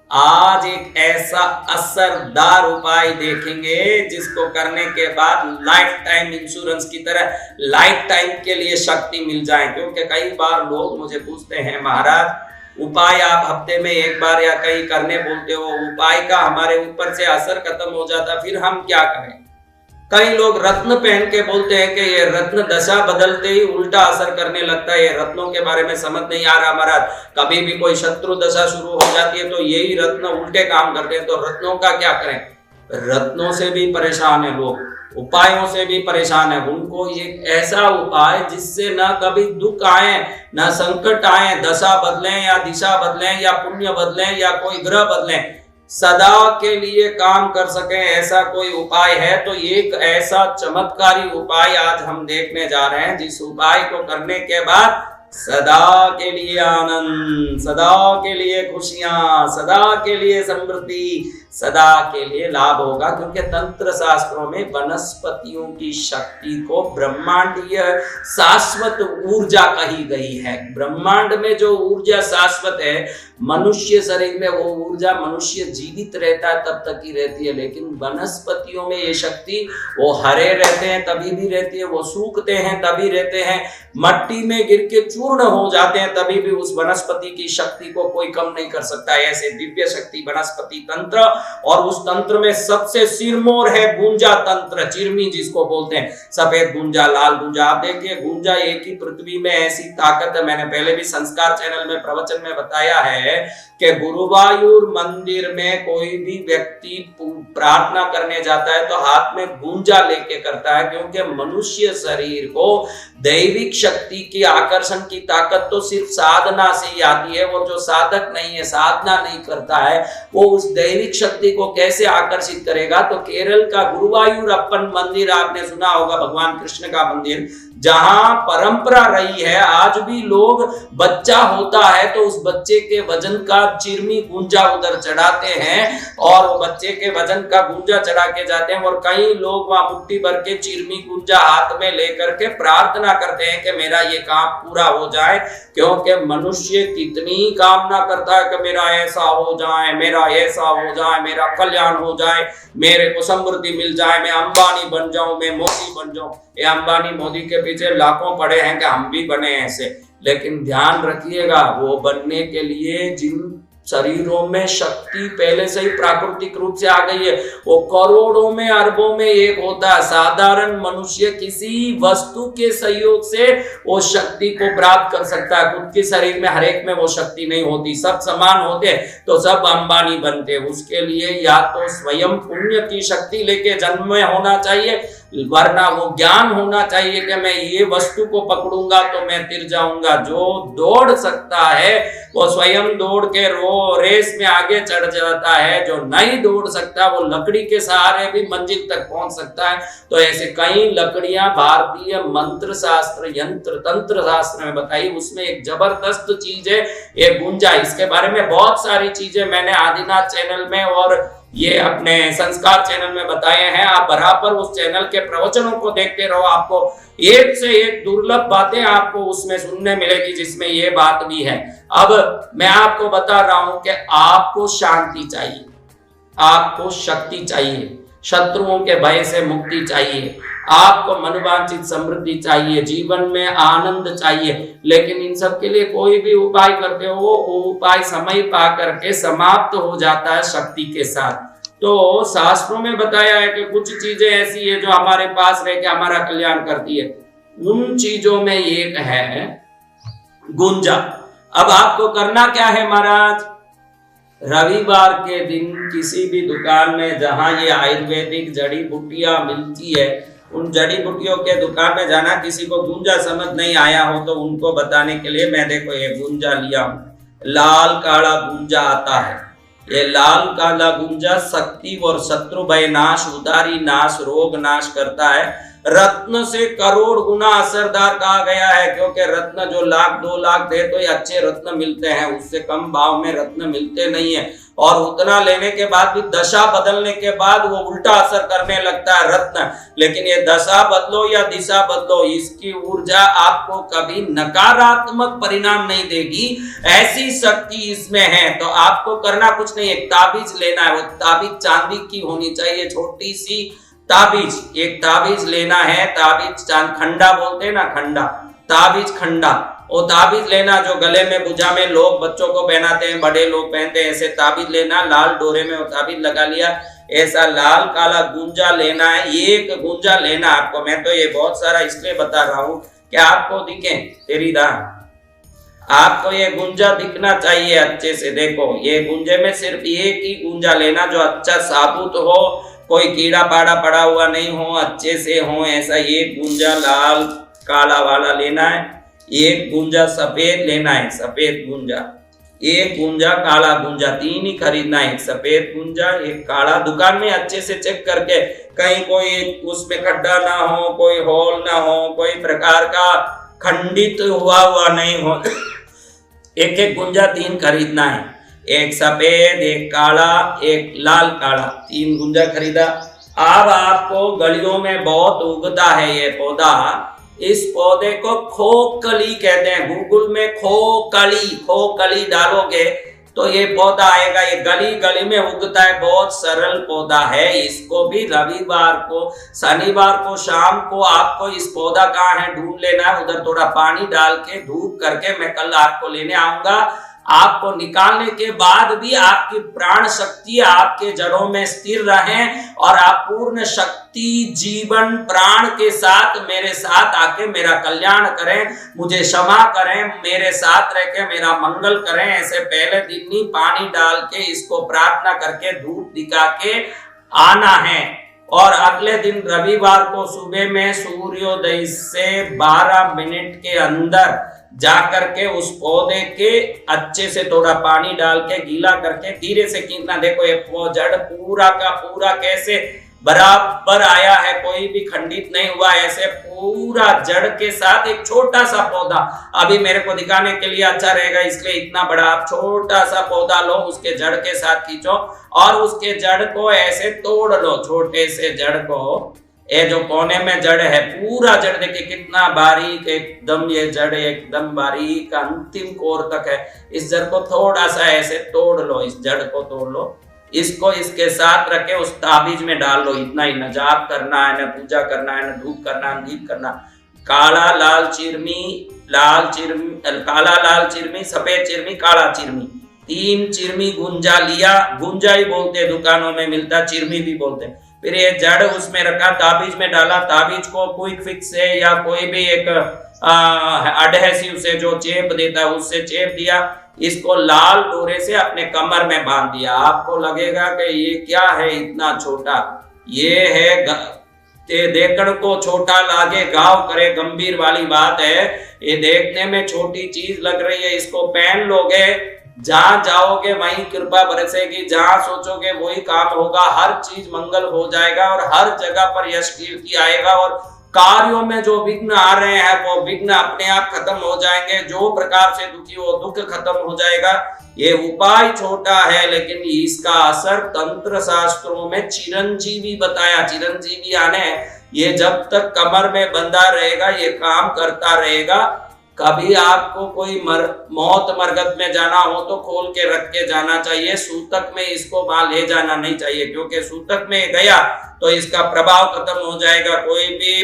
आज एक ऐसा असरदार उपाय देखेंगे जिसको करने के बाद लाइफ टाइम इंश्योरेंस की तरह लाइफ टाइम के लिए शक्ति मिल जाए। क्योंकि कई बार लोग मुझे पूछते हैं, महाराज उपाय आप हफ्ते में एक बार या कहीं करने बोलते हो, उपाय का हमारे ऊपर से असर खत्म हो जाता, फिर हम क्या करें। कई लोग रत्न पहन के बोलते हैं कि ये रत्न दशा बदलते ही उल्टा असर करने लगता है। ये रत्नों के बारे में समझ नहीं आ रहा महाराज। कभी भी कोई शत्रु दशा शुरू हो जाती है तो यही रत्न उल्टे काम करते हैं, तो रत्नों का क्या करें। रत्नों से भी परेशान है लोग, उपायों से भी परेशान है। उनको एक ऐसा उपाय जिससे ना कभी दुख आए ना संकट आए, दशा बदलें या दिशा बदलें या पुण्य बदलें या कोई ग्रह बदलें, सदा के लिए काम कर सके, ऐसा कोई उपाय है। तो एक ऐसा चमत्कारी उपाय आज हम देखने जा रहे हैं, जिस उपाय को करने के बाद सदा के लिए आनंद, सदा के लिए खुशियां, सदा के लिए समृद्धि, सदा के लिए लाभ होगा। क्योंकि तंत्र शास्त्रों में वनस्पतियों की शक्ति को ब्रह्मांडीय शाश्वत ऊर्जा कही गई है। ब्रह्मांड में जो ऊर्जा शाश्वत है, मनुष्य शरीर में वो ऊर्जा मनुष्य जीवित रहता है तब तक ही रहती है, लेकिन वनस्पतियों में ये शक्ति, वो हरे रहते हैं तभी भी रहती है, वो सूखते हैं तभी रहते हैं, मट्टी में गिर के चूर्ण हो जाते हैं तभी भी उस वनस्पति की शक्ति को कोई कम नहीं कर सकता। ऐसे दिव्य शक्ति वनस्पति तंत्र, और उस तंत्र में सबसे सिरमौर है गुंजा तंत्र, चिरमी जिसको बोलते हैं, सफेद गुंजा, लाल गुंजा। आप देखिए गुंजा एक ही पृथ्वी में ऐसी ताकत है, मैंने पहले भी संस्कार चैनल में प्रवचन में बताया है कि गुरुवायूर मंदिर में कोई भी व्यक्ति प्रार्थना करने जाता है तो हाथ में गुंजा लेके करता है। क्योंकि मनुष्य शरीर को दैविक शक्ति की आकर्षण की ताकत तो सिर्फ साधना से ही आती है। वो जो साधक नहीं है, साधना नहीं करता है, वो उस दैविक शक्ति को कैसे आकर्षित करेगा। तो केरल का गुरुवायूर अप्पन मंदिर आपने सुना होगा, भगवान कृष्ण का मंदिर, जहां परंपरा रही है, आज भी लोग बच्चा होता है तो उस बच्चे के वजन का चिरमी गुंजा उधर चढ़ाते हैं, और वो बच्चे के वजन का गुंजा चढ़ा के जाते हैं, और कई लोग वहां मुट्ठी भर के चिरमी गुंजा हाथ में लेकर के प्रार्थना करते हैं कि मेरा ये काम पूरा हो जाए। क्योंकि मनुष्य कितनी कामना करता है कि मेरा ऐसा हो जाए, मेरा ऐसा हो जाए, मेरा कल्याण हो जाए, मेरे को समृद्धि मिल जाए, मैं अंबानी बन जाऊं, मैं मोदी बन जाऊं। ये अंबानी मोदी के पीछे लाखों पड़े हैं कि हम भी बने ऐसे, लेकिन ध्यान रखिएगा, वो बनने के लिए जिन शरीरों में शक्ति पहले से ही प्राकृतिक रूप से आ गई है, वो करोड़ों में अरबों में एक होता है। साधारण मनुष्य किसी वस्तु के सहयोग से वो शक्ति को प्राप्त कर सकता है, खुद के शरीर में हर एक में वो शक्ति नहीं होती। सब समान होते तो सब अंबानी बनते। उसके लिए या तो स्वयं पुण्य की शक्ति लेके जन्म में होना चाहिए, वरना वो ज्ञान होना चाहिए कि मैं ये वस्तु को पकड़ूंगा तो मैं तिर जाऊंगा। जो दौड़ सकता है वो स्वयं दौड़ के रेस में आगे चढ़ जाता है, जो नहीं दौड़ सकता वो लकड़ी के सहारे भी मंजिल तक पहुंच सकता है। तो ऐसे कई लकड़ियां भारतीय मंत्र शास्त्र, यंत्र तंत्र शास्त्र में बताई, उसमें एक जबरदस्त चीज है ये गुंजा। इसके बारे में बहुत सारी चीजें मैंने आदिनाथ चैनल में और ये अपने संस्कार चैनल में बताए हैं। आप बराबर उस चैनल के प्रवचनों को देखते रहो, आपको एक से एक दुर्लभ बातें आपको उसमें सुनने मिलेगी जिसमें ये बात भी है। अब मैं आपको बता रहा हूं कि आपको शांति चाहिए, आपको शक्ति चाहिए, शत्रुओं के भय से मुक्ति चाहिए, आपको मनोवांछित समृद्धि चाहिए, जीवन में आनंद चाहिए, लेकिन इन सब के लिए कोई भी उपाय करते हो वो उपाय समय पा करके समाप्त हो जाता है शक्ति के साथ। तो शास्त्रों में बताया है कि कुछ चीजें ऐसी है जो हमारे पास रह के हमारा कल्याण करती है। उन चीजों में एक है गुंजा। अब आपको करना क्या है महाराज, रविवार के दिन किसी भी दुकान में जहां ये आयुर्वेदिक जड़ी बूटियां मिलती है, उन जड़ी बूटियों के दुकान में जाना। किसी को गुंजा समझ नहीं आया हो तो उनको बताने के लिए मैं देखो ये गुंजा लिया हूं, लाल काला गुंजा आता है। ये लाल काला गुंजा शक्ति और शत्रु भय नाश, उदारी नाश, रोग नाश करता है। रत्न से करोड़ गुना असरदार कहा गया है, क्योंकि रत्न जो 1,00,000 2,00,000 दे तो ये अच्छे रत्न मिलते हैं, उससे कम भाव में रत्न मिलते नहीं है। और उतना लेने के बाद भी दशा बदलने के बाद वो उल्टा असर करने लगता है रत्न। लेकिन ये दशा बदलो या दिशा बदलो, इसकी ऊर्जा आपको कभी नकारात्मक परिणाम नहीं देगी, ऐसी शक्ति इसमें है। तो आपको करना कुछ नहीं, एक ताबीज लेना है। वो ताबीज चांदी की होनी चाहिए, छोटी सी ताबीज, एक ताबीज लेना है। ताबीज खंडा बोलते हैं ना, खंडा, ताबीज खंडा, वो ताबीज लेना जो गले में भुजा में लोग बच्चों को पहनाते हैं, बड़े लोग पहनते हैं, ऐसे ताबीज लेना। लाल डोरे में वो ताबीज लगा लिया, ऐसा लाल काला गुंजा लेना है। एक गुंजा लेना आपको, मैं तो ये बहुत सारा इसलिए बता रहा हूं कि आपको दिखे तेरी दान, आपको ये गुंजा दिखना चाहिए अच्छे से। देखो ये गुंजे में सिर्फ एक ही गुंजा लेना जो अच्छा साबुत हो, कोई कीड़ा पाड़ा पड़ा हुआ नहीं हो, अच्छे से हो, ऐसा एक गुंजा लाल काला वाला लेना है। एक गुंजा सफेद लेना है, सफेद गुंजा, एक गुंजा काला गुंजा, 3 ही खरीदना है, एक सफेद गुंजा एक काला। दुकान में अच्छे से चेक करके, कहीं कोई उसमें खड्डा ना हो, कोई होल ना हो, कोई प्रकार का खंडित हुआ नहीं हो। एक एक गुंजा 3 खरीदना है, एक सफेद एक काला एक लाल काला, 3 गुंजा खरीदा। अब आपको गलियों में बहुत उगता है ये पौधा, इस पौधे को खोकली कहते हैं। गूगल में खोकली डालोगे तो ये पौधा आएगा। ये गली गली में उगता है, बहुत सरल पौधा है। इसको भी रविवार को शनिवार को शाम को आपको इस पौधा कहाँ है ढूंढ लेना है, उधर थोड़ा पानी डाल के धूप करके मैं कल आपको लेने आऊंगा। आपको निकालने के बाद भी आपकी प्राण शक्ति आपके जड़ों में स्थिर रहे और आप पूर्ण शक्ति जीवन प्राण के साथ मेरे साथ आके मेरा कल्याण करें, मुझे क्षमा करें, मेरे साथ रह के मेरा मंगल करें। ऐसे पहले दिन ही पानी डाल के इसको प्रार्थना करके धूप दिखा के आना है। और अगले दिन रविवार को सुबह में सूर्योदय से 12 मिनट के अंदर जाकर के उस पौधे के अच्छे से थोड़ा पानी डाल के गीला करके धीरे से खींचना। देखो ये जड़ पूरा का पूरा कैसे बराबर आया है, कोई भी खंडित नहीं हुआ। ऐसे पूरा जड़ के साथ एक छोटा सा पौधा, अभी मेरे को दिखाने के लिए अच्छा रहेगा इसलिए इतना बड़ा, आप छोटा सा पौधा लो, उसके जड़ के साथ खींचो और उसके जड़ को ऐसे तोड़ लो, छोटे से जड़ को। ये जो कोने में जड़ है, पूरा जड़ देखिए कितना बारीक, एकदम ये जड़ एकदम बारीक अंतिम कोर तक है। इस जड़ को थोड़ा सा ऐसे तोड़ लो, इस जड़ को तोड़ लो, इसको इसके साथ रखे उस ताबीज में डाल लो। इतना ही, न जाप करना है, न पूजा करना है, न धूप करना, न दीप करना। काला लाल चिरमी, काला लाल चिरमी, सफेद चिरमी, काला चिरमी, 3 चिरमी गुंजा लिया। गुंजा ही बोलते, दुकानों में मिलता, चिरमी भी बोलते। फिर ये जड़ उसमें रखा, ताबीज में डाला। ताबीज को क्विक फिक्स से या कोई भी एक एडहेसिव से जो चेप देता है उससे चेप दिया। इसको लाल डोरे से अपने कमर में बांध दिया। आपको लगेगा कि ये क्या है इतना छोटा, ये है देखने को छोटा लागे गाँव करे, गंभीर वाली बात है। ये देखने में छोटी चीज लग रही है, इसको पहन लोगे, जहां जाओगे वहीं कृपा बरसेगी, जहां सोचोगे वही काम होगा, हर चीज मंगल हो जाएगा और हर जगह पर यश कीर्ति आएगा और कार्यों में जो विघ्न आ रहे हैं वो विघ्न अपने आप खत्म हो जाएंगे। जो प्रकार से दुखी हो दुख खत्म हो जाएगा। ये उपाय छोटा है लेकिन इसका असर तंत्र शास्त्रों में चिरंजीवी बताया। चिरंजीवी आने, ये जब तक कमर में बंधा रहेगा ये काम करता रहेगा। कभी आपको कोई मौत मरगत में जाना हो तो खोल के रख के जाना चाहिए, सूतक में इसको वहां ले जाना नहीं चाहिए, क्योंकि सूतक में गया तो इसका प्रभाव खत्म हो जाएगा। कोई भी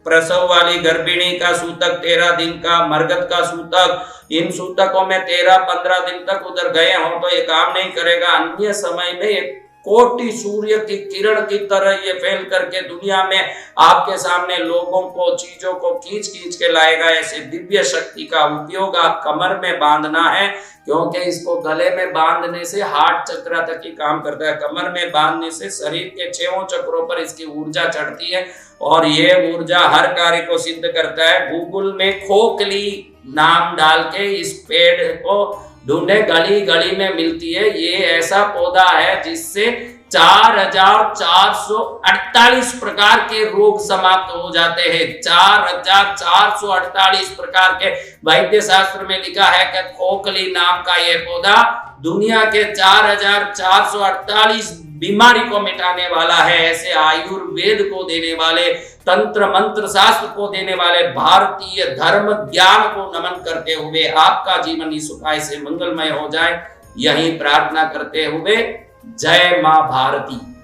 प्रसव वाली गर्भिणी का सूतक 13 दिन का, मरगत का सूतक, इन सूतकों में 13-15 दिन तक उधर गए हो तो ये काम नहीं करेगा। अन्य समय में ये कोटि सूर्य की किरण की तरह ये फैल करके दुनिया में आपके सामने लोगों को, चीजों को खींच खींच के लाएगा। ऐसे दिव्य शक्ति का उपयोग आप कमर में बांधना है, क्योंकि इसको गले में बांधने से हार्ट चक्र तक ही काम करता है। कमर में बांधने से शरीर के 6 चक्रों पर इसकी ऊर्जा चढ़ती है और ये ऊर्जा हर कार्य को सिद्ध करता है। गूगल में खोकली नाम डाल के इस पेड़ को ढूंढे, गली गली में मिलती है। ये ऐसा पौधा है जिससे 4448 प्रकार के रोग समाप्त हो जाते हैं। 4448 प्रकार के, वैद्य शास्त्र में लिखा है कि खोखली नाम का यह पौधा दुनिया के 4448 बीमारी को मिटाने वाला है। ऐसे आयुर्वेद को देने वाले, तंत्र मंत्र शास्त्र को देने वाले, भारतीय धर्म ज्ञान को नमन करते हुए आपका जीवन इस उपाय से मंगलमय हो जाए, यही प्रार्थना करते हुए जय मां भारती।